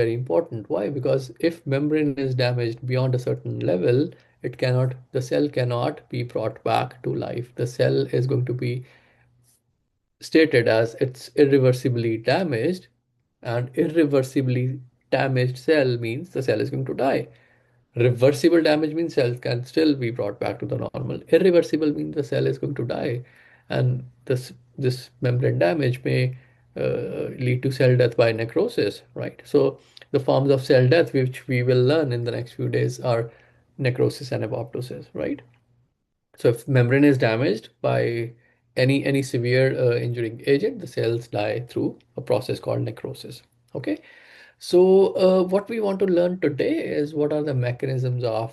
very important. Why? Because if membrane is damaged beyond a certain level, the cell cannot be brought back to life. The cell is going to be stated as it's irreversibly damaged, and irreversibly damaged cell means the cell is going to die. Reversible damage means cells can still be brought back to the normal. Irreversible means the cell is going to die, and this membrane damage may lead to cell death by necrosis, right? So the forms of cell death which we will learn in the next few days are necrosis and apoptosis, right? So if membrane is damaged by any severe injuring agent, the cells die through a process called necrosis. Okay. So what we want to learn today is what are the mechanisms of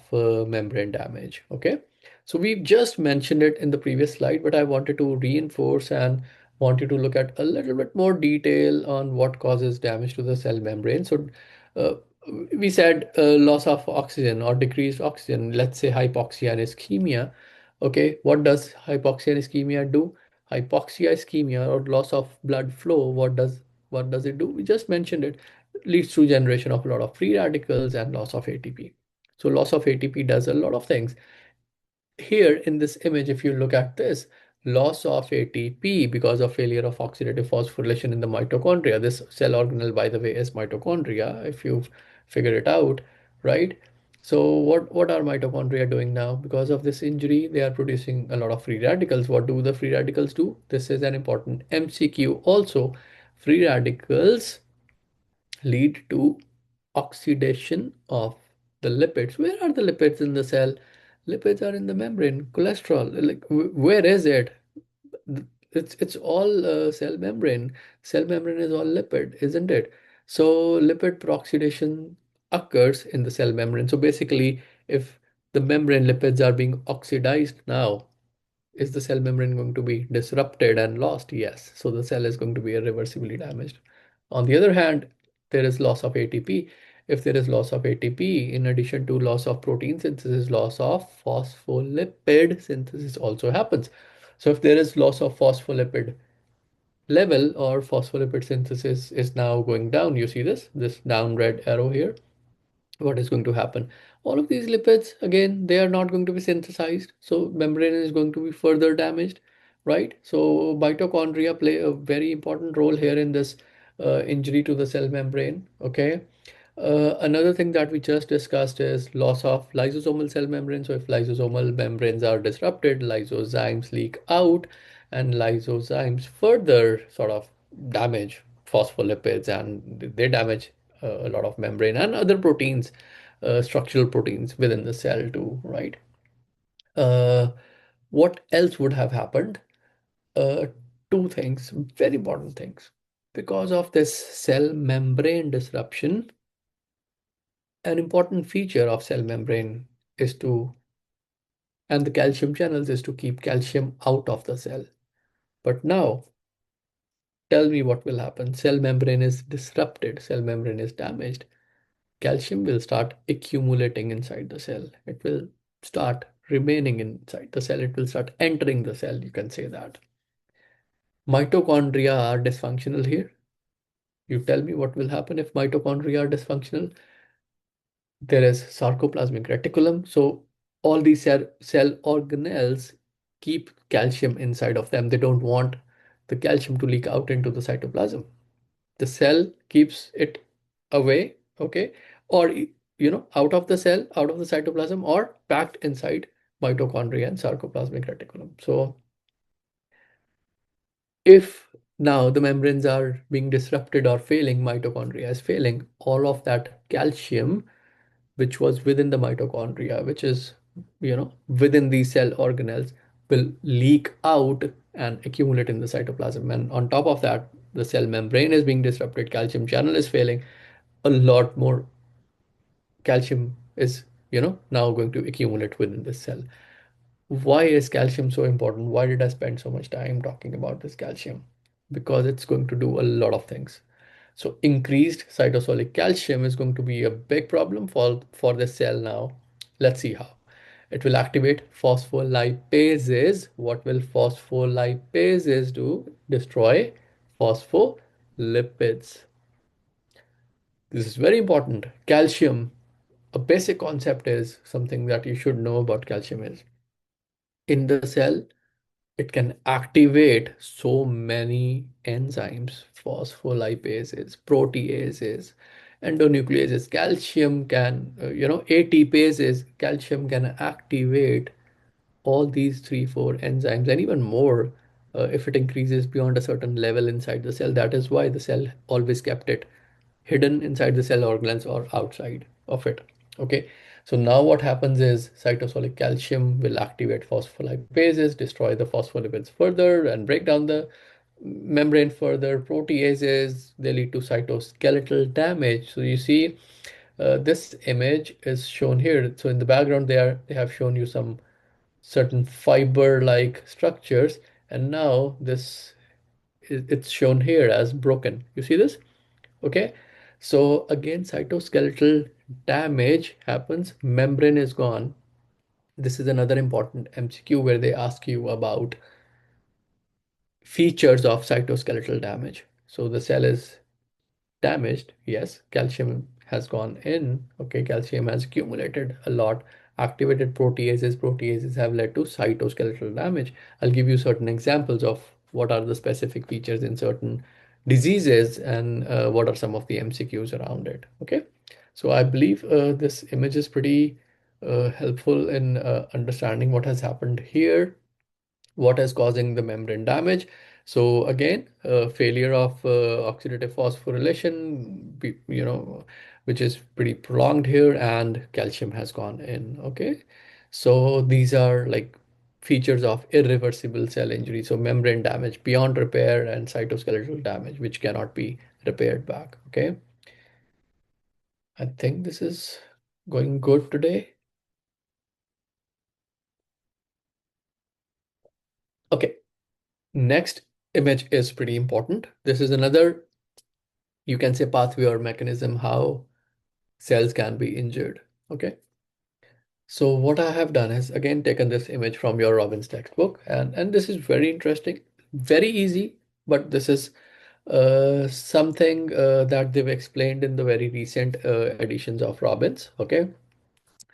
membrane damage. Okay. So we've just mentioned it in the previous slide, but I wanted to reinforce and want you to look at a little bit more detail on what causes damage to the cell membrane. So uh, we said loss of oxygen or decreased oxygen, let's say hypoxia and ischemia. Okay, what does hypoxia and ischemia do? Hypoxia, ischemia, or loss of blood flow, what does it do? We just mentioned it. Leads to generation of a lot of free radicals and loss of ATP. So loss of ATP does a lot of things. Here in this image, if you look at this, loss of ATP because of failure of oxidative phosphorylation in the mitochondria. This cell organelle, by the way, is mitochondria, if you've figured it out, right? So what are mitochondria doing now? Because of this injury, they are producing a lot of free radicals. What do the free radicals do? This is an important MCQ also. Free radicals lead to oxidation of the lipids. Where are the lipids in the cell? Lipids are in the membrane. Cholesterol, like where is it? It's all cell membrane. Cell membrane is all lipid, isn't it? So lipid peroxidation occurs in the cell membrane. So basically, if the membrane lipids are being oxidized now, is the cell membrane going to be disrupted and lost? Yes. So the cell is going to be irreversibly damaged. On the other hand, there is loss of ATP. If there is loss of ATP, in addition to loss of protein synthesis, loss of phospholipid synthesis also happens. So if there is loss of phospholipid level or phospholipid synthesis is now going down, you see this down red arrow here, what is going to happen? All of these lipids, again, they are not going to be synthesized. So membrane is going to be further damaged, right? So mitochondria play a very important role here in this injury to the cell membrane. Okay. Another thing that we just discussed is loss of lysosomal cell membrane. So if lysosomal membranes are disrupted, lysozymes leak out, and lysozymes further sort of damage phospholipids, and they damage a lot of membrane and other proteins, structural proteins within the cell too, right? Uh, what else would have happened? Uh, Two things, very important things. Because of this cell membrane disruption, an important feature of cell membrane is to, and the calcium channels is to keep calcium out of the cell. But now, tell me what will happen. Cell membrane is disrupted, cell membrane is damaged. Calcium will start accumulating inside the cell. It will start remaining inside the cell. It will start entering the cell. You can say that. Mitochondria are dysfunctional here. You tell me what will happen if mitochondria are dysfunctional. There is sarcoplasmic reticulum. So all these cell organelles keep calcium inside of them. They don't want the calcium to leak out into the cytoplasm. The cell keeps it away, okay, or out of the cell, out of the cytoplasm, or packed inside mitochondria and sarcoplasmic reticulum. So if now the membranes are being disrupted or failing, mitochondria is failing, all of that calcium which was within the mitochondria, which is within these cell organelles, will leak out and accumulate in the cytoplasm. And on top of that, the cell membrane is being disrupted, calcium channel is failing, a lot more calcium is now going to accumulate within this cell. Why is calcium so important? Why did I spend so much time talking about this calcium? Because it's going to do a lot of things. So increased cytosolic calcium is going to be a big problem for the cell now. Let's see how. It will activate phospholipases. What will phospholipases do? Destroy phospholipids. This is very important. Calcium, a basic concept is something that you should know about calcium is in the cell, it can activate so many enzymes, phospholipases, proteases, endonucleases. Calcium can, ATPases, calcium can activate all these three, four enzymes and even more if it increases beyond a certain level inside the cell. That is why the cell always kept it hidden inside the cell organelles or outside of it. Okay, so now what happens is cytosolic calcium will activate phospholipases, destroy the phospholipids further, and break down the membrane further. Proteases, they lead to cytoskeletal damage. So you see, this image is shown here. So in the background, they have shown you some certain fiber-like structures, and now this it's shown here as broken. You see this? Okay, so again, cytoskeletal damage happens, membrane is gone. This is another important MCQ where they ask you about features of cytoskeletal damage. So the cell is damaged, yes, calcium has gone in, okay, calcium has accumulated a lot, activated proteases have led to cytoskeletal damage. I'll give you certain examples of what are the specific features in certain diseases and what are some of the MCQs around it. Okay, so I believe this image is pretty helpful in understanding what has happened here, what is causing the membrane damage. So again, failure of oxidative phosphorylation, which is pretty prolonged here, and calcium has gone in. Okay, so these are like features of irreversible cell injury. So membrane damage beyond repair and cytoskeletal damage, which cannot be repaired back. Okay, I think this is going good today. Okay, next image is pretty important. This is another, you can say, pathway or mechanism how cells can be injured. Okay. So what I have done is again taken this image from your Robbins textbook, and this is very interesting, very easy, but this is something that they've explained in the very recent editions of Robbins. Okay.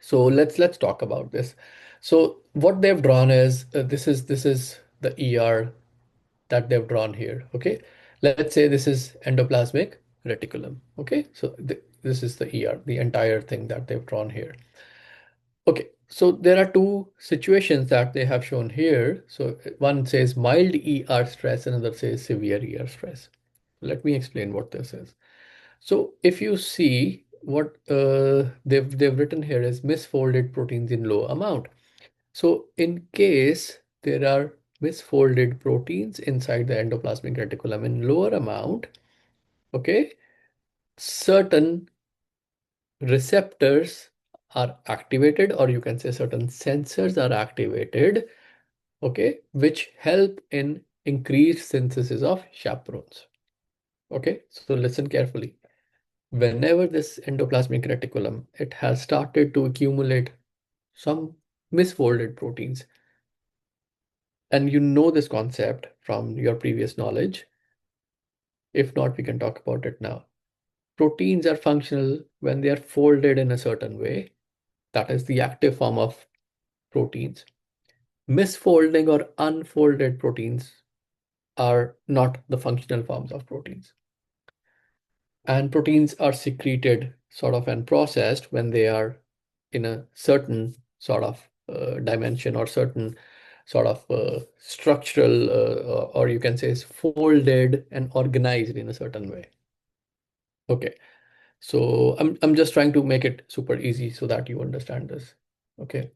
So let's talk about this. So what they've drawn is this is the ER that they've drawn here. Okay, let's say this is endoplasmic reticulum. Okay, so this is the ER, the entire thing that they've drawn here. Okay, so there are two situations that they have shown here. So one says mild ER stress, another says severe ER stress. Let me explain what this is. So if you see what they've written here is misfolded proteins in low amount. So in case there are misfolded proteins inside the endoplasmic reticulum in lower amount, okay, certain receptors are activated, or you can say certain sensors are activated, okay, which help in increased synthesis of chaperones. Okay, so listen carefully. Whenever this endoplasmic reticulum, it has started to accumulate some misfolded proteins, and you know this concept from your previous knowledge. If not, we can talk about it now. Proteins are functional when they are folded in a certain way. That is the active form of proteins. Misfolding or unfolded proteins are not the functional forms of proteins. And proteins are secreted sort of and processed when they are in a certain sort of dimension or certain sort of structural, or you can say is folded and organized in a certain way. Okay, so I'm just trying to make it super easy so that you understand this. Okay,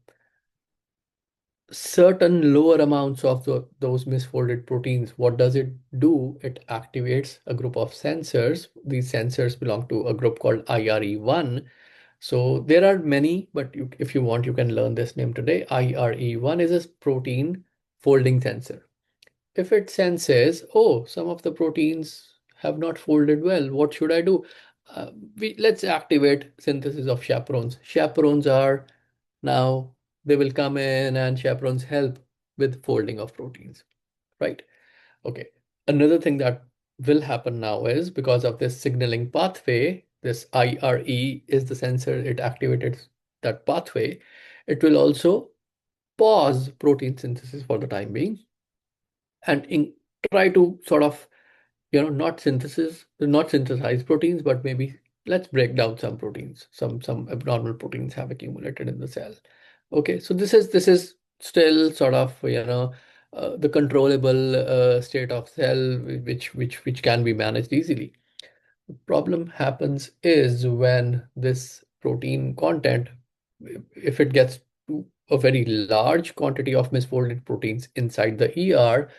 certain lower amounts of those misfolded proteins, what does it do? It activates a group of sensors. These sensors belong to a group called IRE1. So there are many, but if you want, you can learn this name today. IRE1 is a protein folding sensor. If it senses, oh, some of the proteins have not folded well, what should I do? Let's activate synthesis of chaperones. Chaperones are now, they will come in and chaperones help with folding of proteins, right? Okay. Another thing that will happen now is because of this signaling pathway, this IRE is the sensor, it activated that pathway, it will also pause protein synthesis for the time being and try to sort of, not synthesize proteins, but maybe let's break down some proteins. Some abnormal proteins have accumulated in the cell. Okay, so this is still sort of, the controllable state of cell, which can be managed easily. The problem happens is when this protein content, if it gets to a very large quantity of misfolded proteins inside the ER,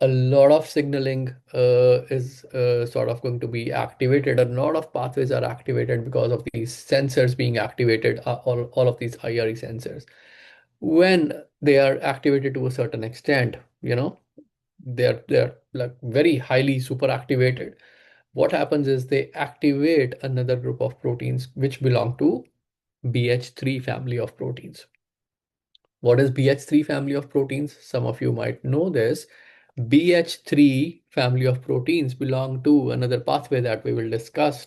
a lot of signaling is sort of going to be activated. A lot of pathways are activated because of these sensors being activated, all of these IRE sensors. When they are activated to a certain extent, they're like very highly super activated. What happens is they activate another group of proteins which belong to BH3 family of proteins. What is BH3 family of proteins? Some of you might know this. BH3 family of proteins belong to another pathway that we will discuss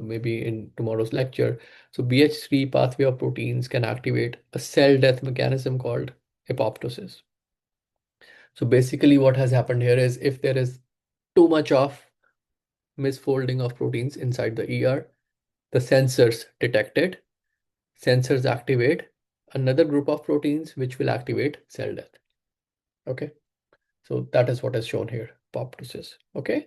maybe in tomorrow's lecture. So BH3 pathway of proteins can activate a cell death mechanism called apoptosis. So basically what has happened here is if there is too much of misfolding of proteins inside the ER, the sensors detect it, sensors activate another group of proteins which will activate cell death. Okay. So that is what is shown here, apoptosis. Okay.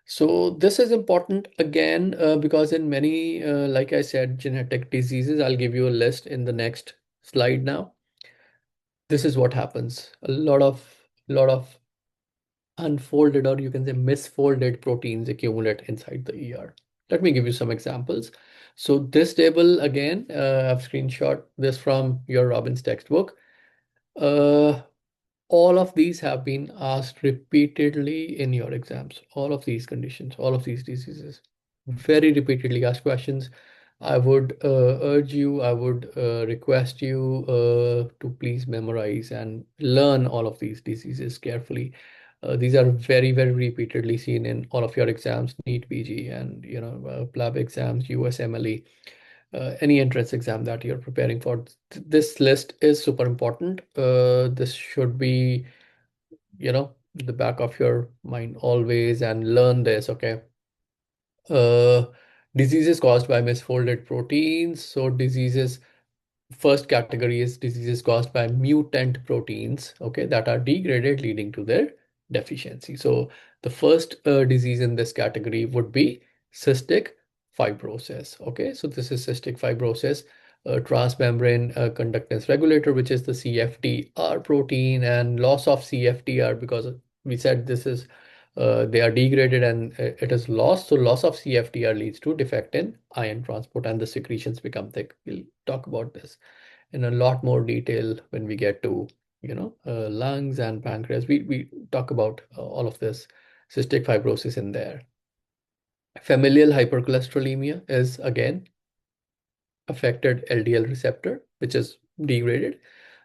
So this is important again because in many, like I said, genetic diseases, I'll give you a list in the next slide now. This is what happens. A lot of unfolded, or you can say misfolded proteins accumulate inside the ER. Let me give you some examples. So this table again, I've screenshot this from your Robbins textbook. Uh, all of these have been asked repeatedly in your exams. All of these conditions, all of these diseases, very repeatedly asked questions. I would urge you, I would request you to please memorize and learn all of these diseases carefully. These are very, very repeatedly seen in all of your exams, NEET, PG, and PLAB exams, USMLE, any entrance exam that you're preparing for. This list is super important. This should be, the back of your mind always, and learn this, okay? Uh, Diseases caused by misfolded proteins. So diseases, first category is diseases caused by mutant proteins, okay, that are degraded, leading to their deficiency. So the first disease in this category would be cystic fibrosis. Okay, so this is cystic fibrosis, transmembrane conductance regulator, which is the CFTR protein, and loss of CFTR, because we said this is they are degraded and it is lost. So loss of CFTR leads to defect in ion transport and the secretions become thick. We'll talk about this in a lot more detail when we get to, lungs and pancreas. We talk about all of this cystic fibrosis in there. Familial hypercholesterolemia is again affected LDL receptor, which is degraded.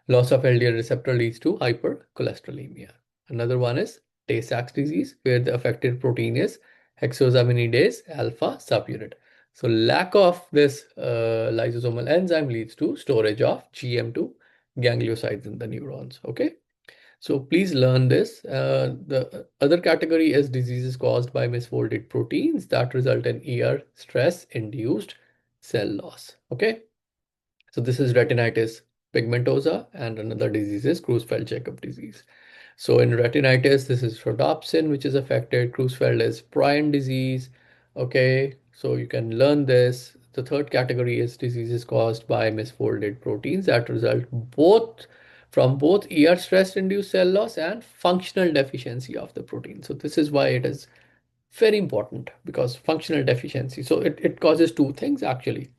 Loss of LDL receptor leads to hypercholesterolemia. Another one is Tay-Sachs disease, where the affected protein is hexosaminidase alpha subunit. So lack of this lysosomal enzyme leads to storage of GM2 gangliosides in the neurons. Okay. So please learn this. The other category is diseases caused by misfolded proteins that result in ER stress-induced cell loss. Okay. So this is retinitis pigmentosa, and another disease is Creutzfeldt-Jakob disease. So in retinitis, this is rhodopsin, which is affected. Creutzfeldt is prion disease. Okay, so you can learn this. The third category is diseases caused by misfolded proteins that result from both ER stress-induced cell loss and functional deficiency of the protein. So this is why it is very important, because functional deficiency. So it causes two things actually.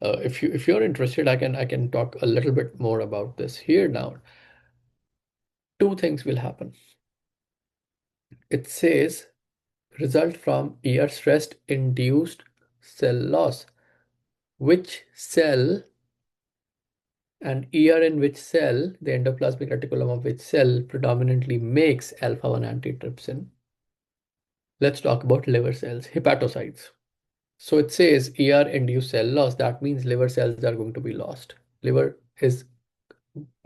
If you're interested, I can talk a little bit more about this here now. Two things will happen. It says result from ER stress induced cell loss. Which cell and ER in which cell, the endoplasmic reticulum of which cell predominantly makes alpha-1 antitrypsin? Let's talk about liver cells, hepatocytes. So it says ER induced cell loss. That means liver cells are going to be lost. Liver is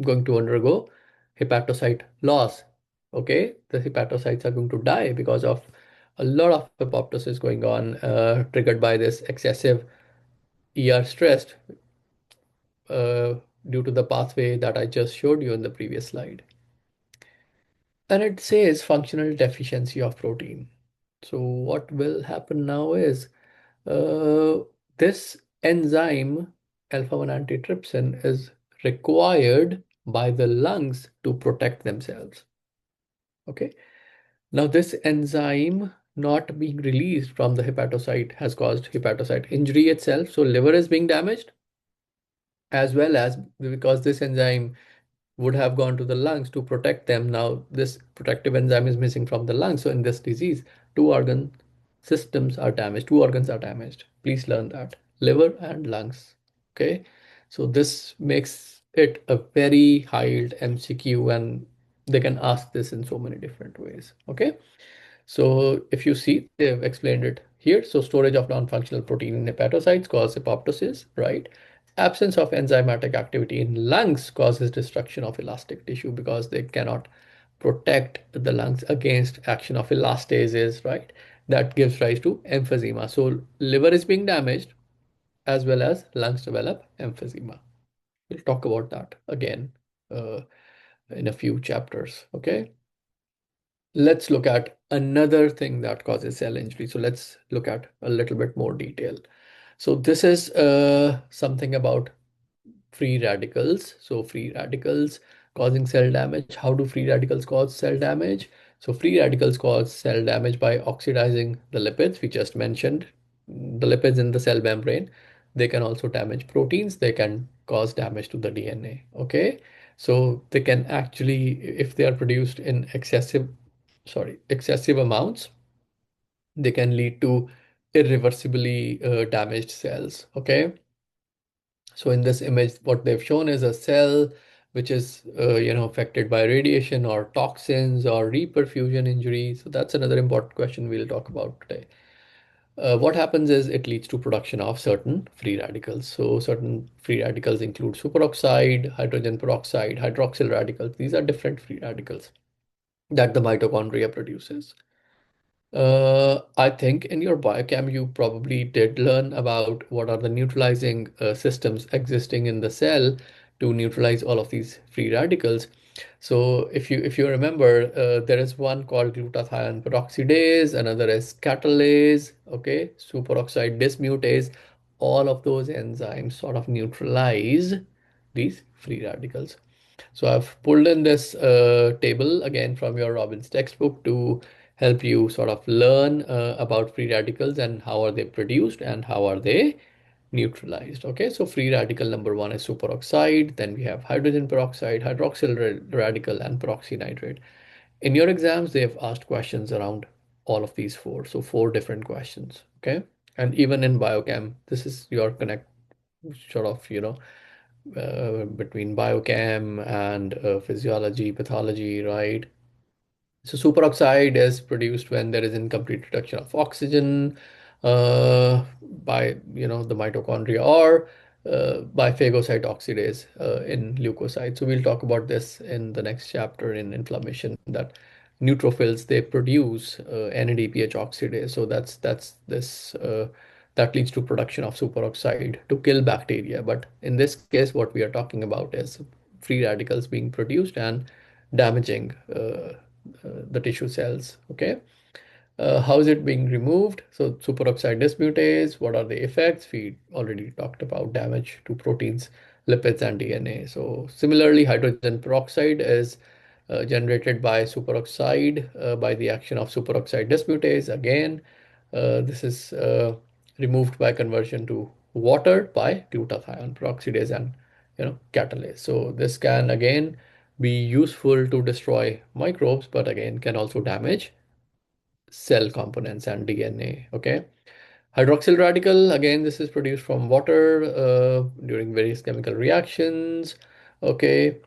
going to undergo hepatocyte loss. Okay, the hepatocytes are going to die because of a lot of apoptosis going on, triggered by this excessive ER stress, uh, due to the pathway that I just showed you in the previous slide. And it says functional deficiency of protein. So what will happen now is, uh, this enzyme alpha 1 antitrypsin is required by the lungs to protect themselves. Okay. Now this enzyme not being released from the hepatocyte has caused hepatocyte injury itself. So liver is being damaged, as well as because this enzyme would have gone to the lungs to protect them. Now, this protective enzyme is missing from the lungs. So, in this disease, two organ systems are damaged, two organs are damaged. Please learn that, liver and lungs. Okay. So, this makes it a very high yield MCQ, and they can ask this in so many different ways. Okay. So if you see, they've explained it here. So storage of non-functional protein in hepatocytes causes apoptosis, right? Absence of enzymatic activity in lungs causes destruction of elastic tissue because they cannot protect the lungs against action of elastases, right? That gives rise to emphysema. So liver is being damaged, as well as lungs develop emphysema. We'll talk about that again, uh, in a few chapters. Okay. Let's look at another thing that causes cell injury. So let's look at a little bit more detail. So this is something about free radicals. So free radicals causing cell damage. How do free radicals cause cell damage? So free radicals cause cell damage by oxidizing the lipids we just mentioned, the lipids in the cell membrane. They can also damage proteins. They can cause damage to the DNA. Okay. So they can actually, if they are produced in excessive amounts, they can lead to irreversibly damaged cells. Okay. So in this image, what they've shown is a cell which is, affected by radiation or toxins or reperfusion injury. So that's another important question we'll talk about today. What happens is it leads to production of certain free radicals. So certain free radicals include superoxide, hydrogen peroxide, hydroxyl radicals. These are different free radicals that the mitochondria produces. I think in your biochem, you probably did learn about what are the neutralizing systems existing in the cell to neutralize all of these free radicals. So if you remember, there is one called glutathione peroxidase, another is catalase, okay, superoxide dismutase. All of those enzymes sort of neutralize these free radicals. So I've pulled in this table again from your Robbins textbook to help you sort of learn about free radicals and how are they produced and how are they neutralized. Okay, so free radical number one is superoxide. Then we have hydrogen peroxide, hydroxyl radical, and peroxynitrate. In your exams, they have asked questions around all of these four. So four different questions. Okay, and even in biochem, this is your connect sort of, between biochem and physiology, pathology, right? So superoxide is produced when there is incomplete reduction of oxygen by the mitochondria, or by phagocyte oxidase in leukocytes. So we'll talk about this in the next chapter in inflammation, that neutrophils, they produce NADPH oxidase. So that's this that leads to production of superoxide to kill bacteria. But in this case, what we are talking about is free radicals being produced and damaging the tissue cells. Okay. How is it being removed? So superoxide dismutase, what are the effects? We already talked about damage to proteins, lipids, and DNA. So similarly, hydrogen peroxide is generated by superoxide by the action of superoxide dismutase. Again, this is removed by conversion to water by glutathione peroxidase and catalase. So this can again be useful to destroy microbes, but again can also damage cell components and DNA. Okay. Hydroxyl radical, again, this is produced from water during various chemical reactions. Okay.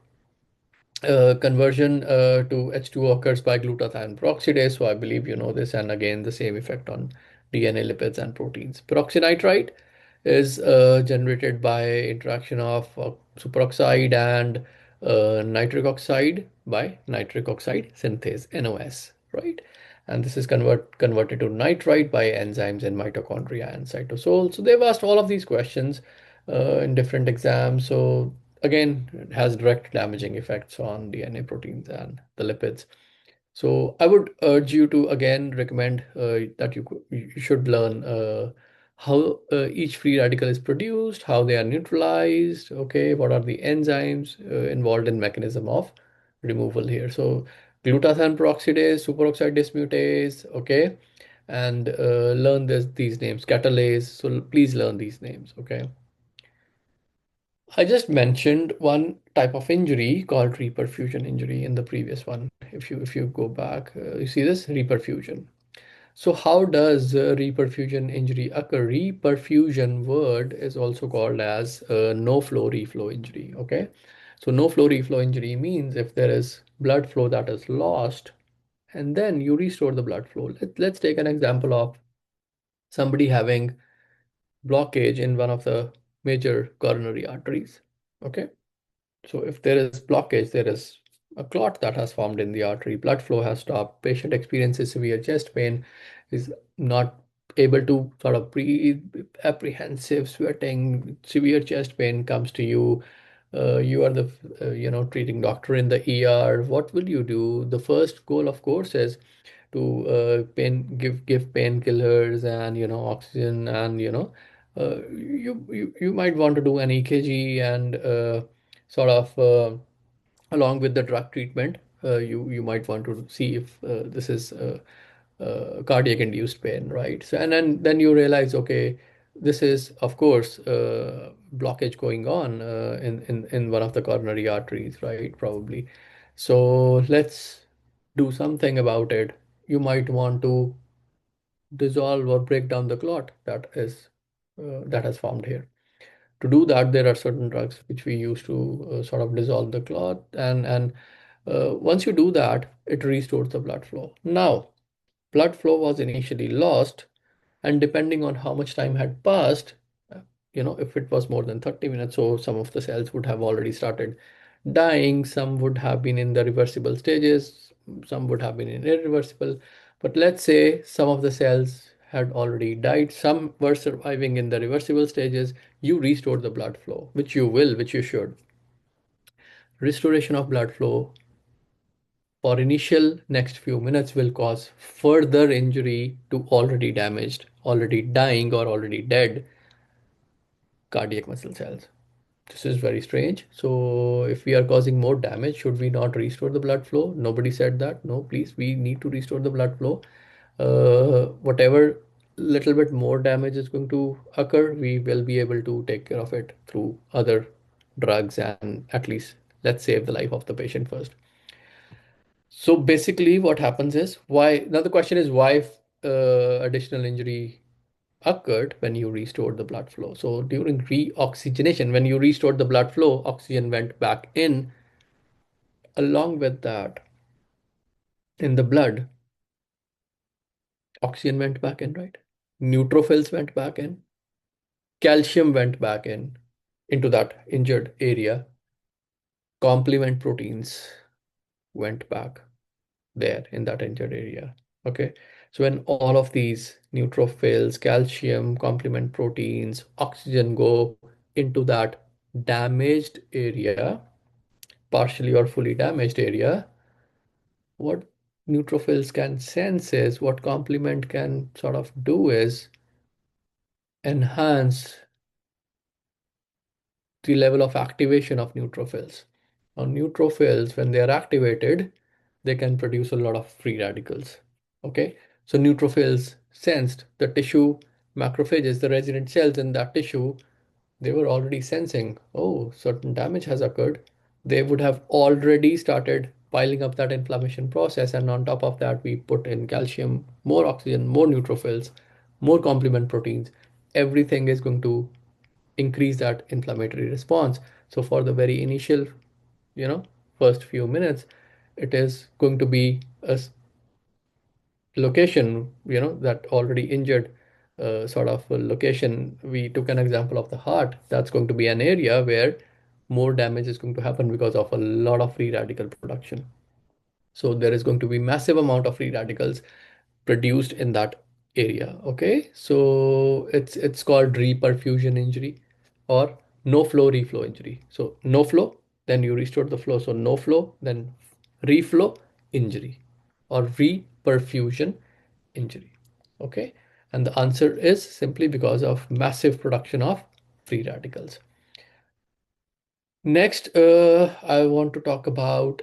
Conversion to H2O occurs by glutathione peroxidase. So I believe you know this. And again, the same effect on DNA, lipids, and proteins. Peroxynitrite is generated by interaction of superoxide and nitric oxide by nitric oxide synthase, NOS, right? And this is converted to nitrite by enzymes in mitochondria and cytosol. So they've asked all of these questions in different exams. So again, it has direct damaging effects on DNA, proteins, and the lipids. So I would urge you to again recommend that you should learn how each free radical is produced, how they are neutralized, okay, what are the enzymes involved in mechanism of removal here. So glutathione peroxidase, superoxide dismutase, okay, and learn these names, catalase. So please learn these names, okay. I just mentioned one type of injury called reperfusion injury in the previous one. If you go back, you see this reperfusion. So how does reperfusion injury occur? Reperfusion word is also called as no flow reflow injury. Okay, so no flow reflow injury means if there is blood flow that is lost, and then you restore the blood flow. Let's take an example of somebody having blockage in one of the major coronary arteries. Okay. So if there is blockage, there is a clot that has formed in the artery, blood flow has stopped, patient experiences severe chest pain, is not able to sort of breathe, apprehensive, sweating, severe chest pain comes to you. You are the treating doctor in the ER. What will you do? The first goal, of course, is to give painkillers and oxygen and you might want to do an EKG and sort of along with the drug treatment, you might want to see if this is cardiac induced pain, right? So and then you realize, okay, this is of course blockage going on in one of the coronary arteries, right? Probably. So let's do something about it. You might want to dissolve or break down the clot that has formed here. To do that, there are certain drugs which we use to sort of dissolve the clot, and once you do that, it restores the blood flow. Now, blood flow was initially lost, and depending on how much time had passed, if it was more than 30 minutes, so some of the cells would have already started dying, some would have been in the reversible stages, some would have been in irreversible. But let's say some of the cells had already died, some were surviving in the reversible stages. You restore the blood flow, which you should. Restoration of blood flow for initial next few minutes will cause further injury to already damaged, already dying, or already dead cardiac muscle cells. This is very strange. So if we are causing more damage, should we not restore the blood flow? Nobody said that. No, please, we need to restore the blood flow. Whatever little bit more damage is going to occur, we will be able to take care of it through other drugs, and at least let's save the life of the patient first. So basically what happens is why, now the question is why additional injury occurred when you restored the blood flow. So during reoxygenation, when you restored the blood flow, oxygen went back in. Along with that, in the blood, oxygen went back in, right? Neutrophils went back in. Calcium went back in into that injured area. Complement proteins went back there in that injured area. Okay. So when all of these neutrophils, calcium, complement proteins, oxygen go into that damaged area, partially or fully damaged area, what neutrophils can sense is, what complement can sort of do is enhance the level of activation of neutrophils. Now, neutrophils, when they are activated, they can produce a lot of free radicals. Okay, so neutrophils sensed the tissue macrophages, the resident cells in that tissue, they were already sensing, oh, certain damage has occurred. They would have already started piling up that inflammation process. And on top of that, we put in calcium, more oxygen, more neutrophils, more complement proteins. Everything is going to increase that inflammatory response. So for the very initial, you know, first few minutes, it is going to be a location, that already injured sort of a location, we took an example of the heart. That's going to be an area where more damage is going to happen because of a lot of free radical production. So there is going to be massive amount of free radicals produced in that area. Okay, so it's called reperfusion injury or no flow reflow injury. So no flow, then you restore the flow. So no flow, then reflow injury or reperfusion injury. Okay, and the answer is simply because of massive production of free radicals. Next, I want to talk about,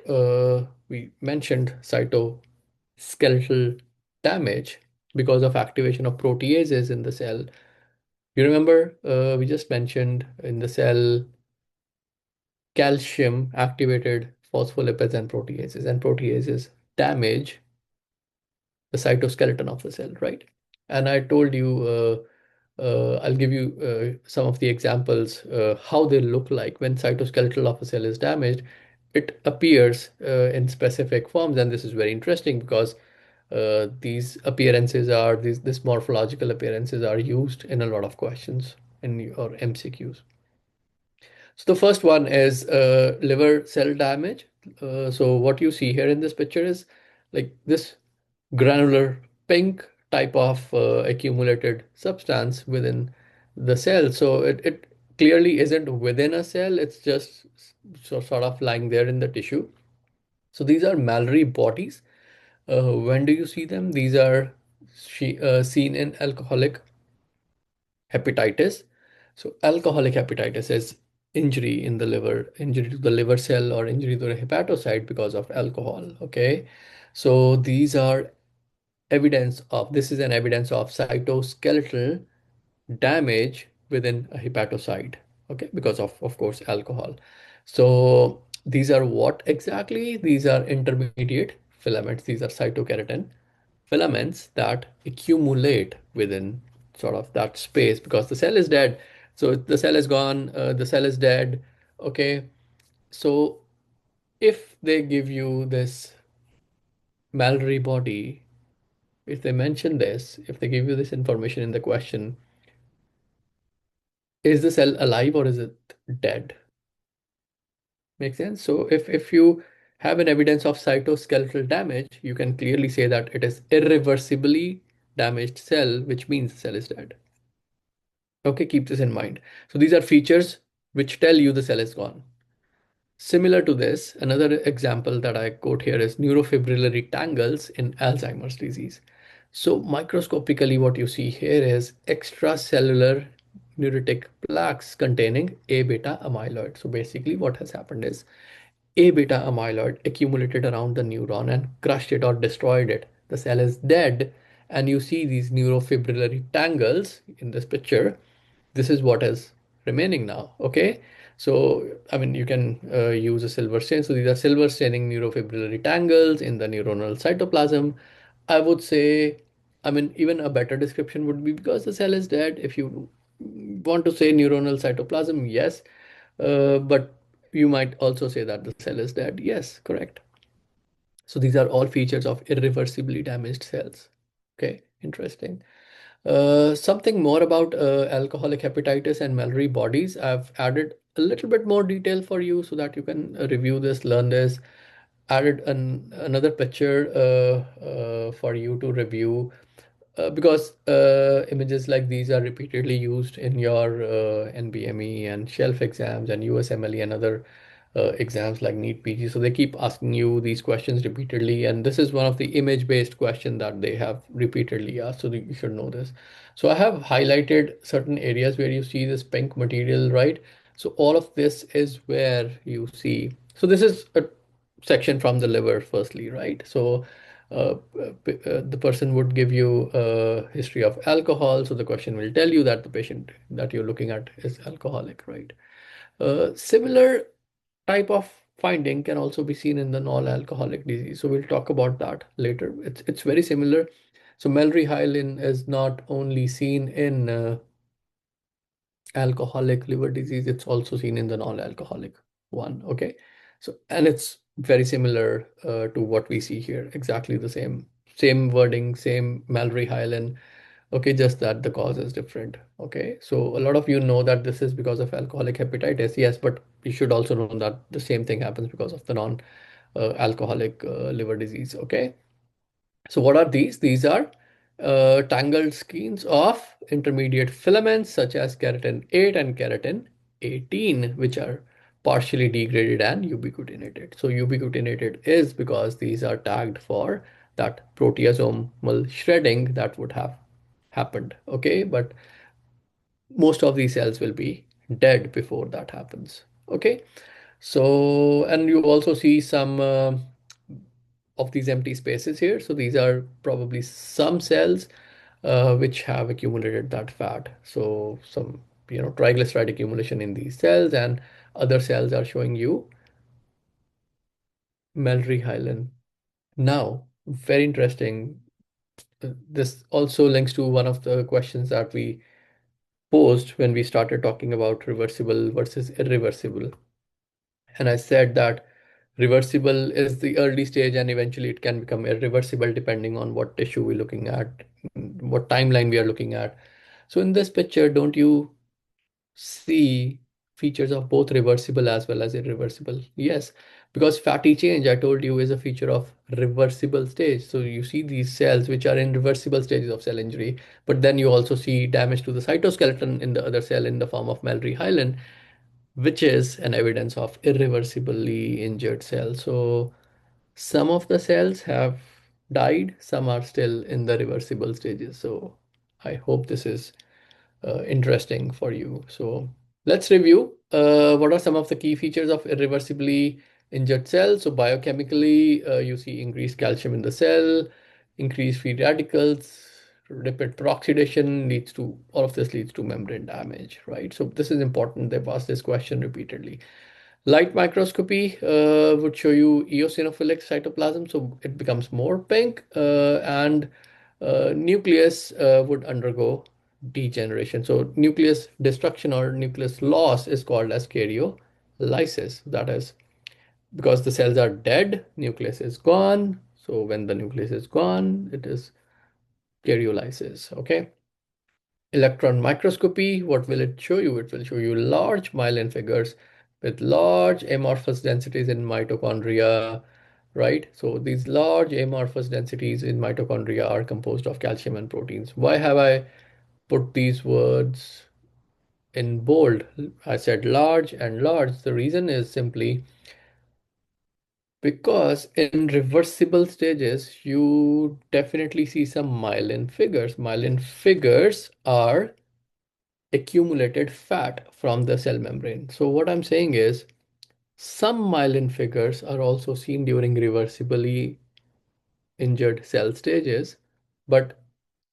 we mentioned cytoskeletal damage because of activation of proteases in the cell. You remember, we just mentioned in the cell, calcium activated phospholipids and proteases damage the cytoskeleton of the cell, right? And I told you, I'll give you some of the examples how they look like when cytoskeletal of a cell is damaged. It appears in specific forms, and this is very interesting because these appearances are this morphological appearances are used in a lot of questions in your MCQs. So the first one is liver cell damage. So what you see here in this picture is like this granular pink type of accumulated substance within the cell. So it clearly isn't within a cell, it's just sort of lying there in the tissue. So these are Mallory bodies. When do you see them? These are seen in alcoholic hepatitis. So alcoholic hepatitis is injury in the liver, injury to the liver cell or injury to the hepatocyte because of alcohol. Okay. So these are evidence of, this is an evidence of cytoskeletal damage within a hepatocyte. Okay, because of course alcohol. So these are what exactly? These are intermediate filaments. These are cytokeratin filaments that accumulate within sort of that space because the cell is dead. So the cell is gone, the cell is dead. Okay, so if they give you this Mallory body, if they mention this, if they give you this information in the question, is the cell alive or is it dead? Make sense? So if you have an evidence of cytoskeletal damage, you can clearly say that it is irreversibly damaged cell, which means the cell is dead. Okay, keep this in mind. So these are features which tell you the cell is gone. Similar to this, another example that I quote here is neurofibrillary tangles in Alzheimer's disease. So microscopically, what you see here is extracellular neuritic plaques containing A beta amyloid. So basically what has happened is A beta amyloid accumulated around the neuron and crushed it or destroyed it. The cell is dead, and you see these neurofibrillary tangles in this picture. This is what is remaining now. Okay, so I mean you can use a silver stain. So these are silver staining neurofibrillary tangles in the neuronal cytoplasm. I would say, I mean, even a better description would be because the cell is dead. If you want to say neuronal cytoplasm, yes, but you might also say that the cell is dead. Yes, correct. So these are all features of irreversibly damaged cells. Okay, interesting. Something more about alcoholic hepatitis and Mallory bodies. I've added a little bit more detail for you so that you can review this, learn this. Added another picture for you to review because images like these are repeatedly used in your NBME and shelf exams and USMLE and other exams like NEET PG. So they keep asking you these questions repeatedly, and this is one of the image-based question that they have repeatedly asked. So you should know this. So I have highlighted certain areas where you see this pink material, right? So all of this is where you see. So this is a section from the liver, firstly, right? So the person would give you a history of alcohol. So the question will tell you that the patient that you're looking at is alcoholic, right? Similar type of finding can also be seen in the non-alcoholic disease. So we'll talk about that later. It's very similar. So Mallory-Hyalin is not only seen in alcoholic liver disease, it's also seen in the non-alcoholic one. Okay. So, and it's very similar to what we see here, exactly the same wording, same Mallory-Hyalin. Okay, just that the cause is different. Okay, so a lot of you know that this is because of alcoholic hepatitis. Yes, but you should also know that the same thing happens because of the non-alcoholic liver disease. Okay. So what are these? These are tangled skeins of intermediate filaments such as keratin 8 and keratin 18, which are partially degraded and ubiquitinated. So ubiquitinated is because these are tagged for that proteasomal shredding that would have happened. Okay, but most of these cells will be dead before that happens. Okay, so and you also see some of these empty spaces here. So these are probably some cells which have accumulated that fat. So some, triglyceride accumulation in these cells, and other cells are showing you malryhylin. Now, very interesting. This also links to one of the questions that we posed when we started talking about reversible versus irreversible. And I said that reversible is the early stage and eventually it can become irreversible depending on what tissue we're looking at, what timeline we are looking at. So in this picture, don't you see features of both reversible as well as irreversible? Yes, because fatty change, I told you, is a feature of reversible stage. So you see these cells which are in reversible stages of cell injury, but then you also see damage to the cytoskeleton in the other cell in the form of malryhylin, which is an evidence of irreversibly injured cells. So some of the cells have died, some are still in the reversible stages. So I hope this is interesting for you. So let's review what are some of the key features of irreversibly injured cells. So biochemically, you see increased calcium in the cell, increased free radicals, rapid peroxidation leads to, all of this leads to membrane damage, right? So this is important. They've asked this question repeatedly. Light microscopy would show you eosinophilic cytoplasm, so it becomes more pink, and nucleus would undergo degeneration. So nucleus destruction or nucleus loss is called as karyolysis. That is because the cells are dead, nucleus is gone. So when the nucleus is gone, it is karyolysis. Okay. Electron microscopy, what will it show you? It will show you large myelin figures with large amorphous densities in mitochondria, right? So these large amorphous densities in mitochondria are composed of calcium and proteins. Why have I put these words in bold? I said large and large. The reason is simply because in reversible stages, you definitely see some myelin figures. Myelin figures are accumulated fat from the cell membrane. So what I'm saying is some myelin figures are also seen during reversibly injured cell stages, but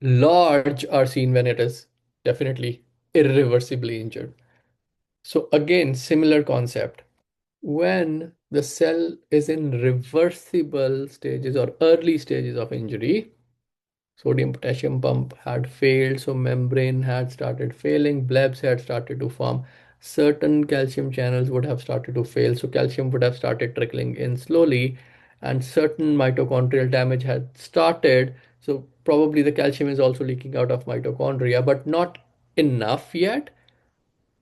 large are seen when it is definitely irreversibly injured. So again, similar concept. When the cell is in reversible stages or early stages of injury, sodium potassium pump had failed, so membrane had started failing, blebs had started to form, certain calcium channels would have started to fail, so calcium would have started trickling in slowly, and certain mitochondrial damage had started. So probably the calcium is also leaking out of mitochondria, but not enough yet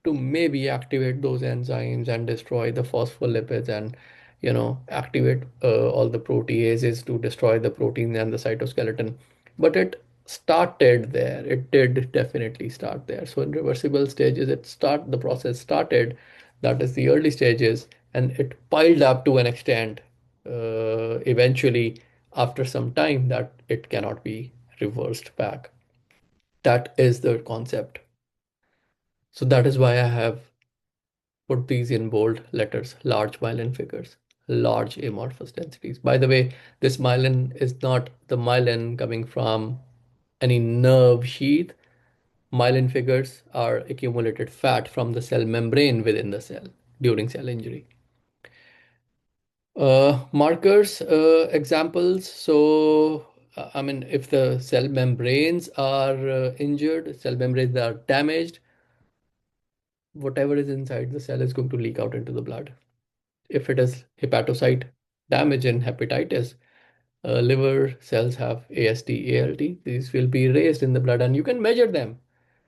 to maybe activate those enzymes and destroy the phospholipids and activate all the proteases to destroy the protein and the cytoskeleton. But it started there. It did definitely start there. So in reversible stages, the process started. That is the early stages, and it piled up to an extent eventually after some time that it cannot be reversed back. That is the concept. So that is why I have put these in bold letters, large myelin figures, large amorphous densities. By the way, this myelin is not the myelin coming from any nerve sheath. Myelin figures are accumulated fat from the cell membrane within the cell during cell injury. Markers, examples. So, I mean, if the cell membranes are injured, cell membranes are damaged, whatever is inside the cell is going to leak out into the blood. If it is hepatocyte damage in hepatitis, Liver cells have AST, ALT. These will be raised in the blood and you can measure them.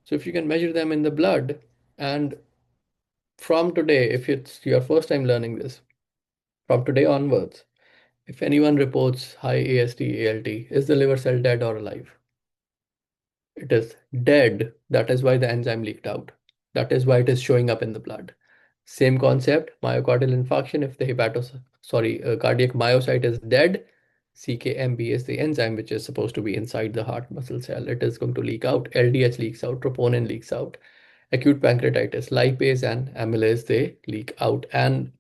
So if you can measure them in the blood, and from today, if it's your first time learning this, from today onwards, if anyone reports high AST, ALT, is the liver cell dead or alive? It is dead. That is why the enzyme leaked out. That is why it is showing up in the blood. Same concept, myocardial infarction. If the cardiac myocyte is dead, CKMB is the enzyme which is supposed to be inside the heart muscle cell. It is going to leak out. LDH leaks out. Troponin leaks out. Acute pancreatitis, lipase and amylase, they leak out. And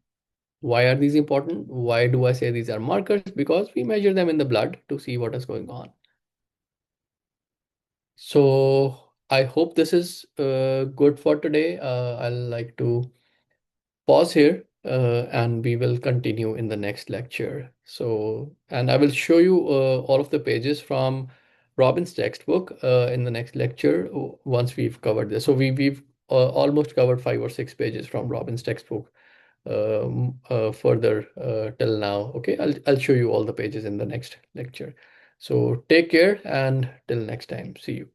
why are these important? Why do I say these are markers? Because we measure them in the blood to see what is going on. So I hope this is good for today. I'll like to pause here and we will continue in the next lecture. So, and I will show you all of the pages from Robin's textbook in the next lecture once we've covered this. So we've almost covered 5 or 6 pages from Robin's textbook further till now. Okay, I'll show you all the pages in the next lecture. So take care and till next time. See you.